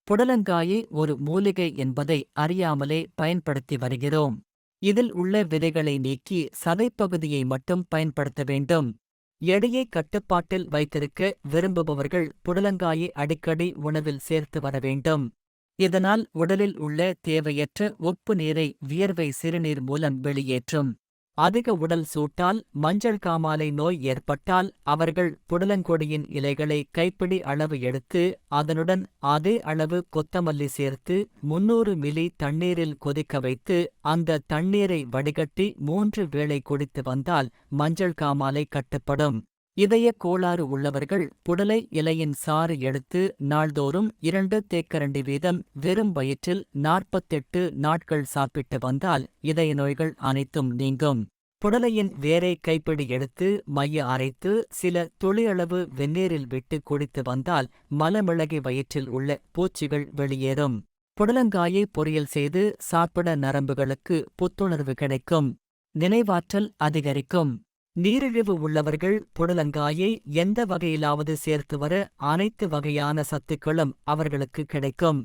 புடலங்காயை ஒரு மூலிகை என்பதை அறியாமலே பயன்படுத்தி வருகிறோம். இதில் உள்ள விதைகளை நீக்கி சதைப்பகுதியை மட்டும் பயன்படுத்த வேண்டும். எடையை கட்டுப்பாட்டில் வைத்திருக்க விரும்புபவர்கள் புடலங்காயை அடிக்கடி உணவில் சேர்த்து வர வேண்டும். இதனால் உடலில் உள்ள தேவையற்ற உப்பு நீரை வியர்வை சிறுநீர் மூலம் வெளியேற்றும். அதிக உடல் சூட்டால் மஞ்சள் காமாலை நோய் ஏற்பட்டால் அவர்கள் புடலங்கொடியின் இலைகளை கைப்பிடி அளவு எடுத்து அதனுடன் அதே அளவு கொத்தமல்லி சேர்த்து 300 மில்லி தண்ணீரில் கொதிக்க வைத்து அந்த தண்ணீரை வடிகட்டி 3 வேளை குடித்து வந்தால் மஞ்சள் காமாலை கட்டுப்படும். இதய கோளாறு உள்ளவர்கள் புடலை இலையின் சாறு எடுத்து நாள்தோறும் 2 தேக்கரண்டி வீதம் வெறும் வயிற்றில் 48 நாட்கள் சாப்பிட்டு வந்தால் இதய நோய்கள் அனைத்தும் நீங்கும். புடலையின் வேரை கைப்பிடி எடுத்து மைய அரைத்து சில துளியளவு வெந்நீரில் விட்டு குடித்து வந்தால் மலமிளகி வயிற்றில் உள்ள பூச்சிகள் வெளியேறும். புடலங்காயை பொரியல் செய்து சாப்பிட நரம்புகளுக்கு புத்துணர்வு கிடைக்கும். நினைவாற்றல் அதிகரிக்கும். நீரிழிவு உள்ளவர்கள் புடலங்காயை எந்த வகையிலாவது சேர்த்து வர அனைத்து வகையான சத்துக்களும் அவர்களுக்கு கிடைக்கும்.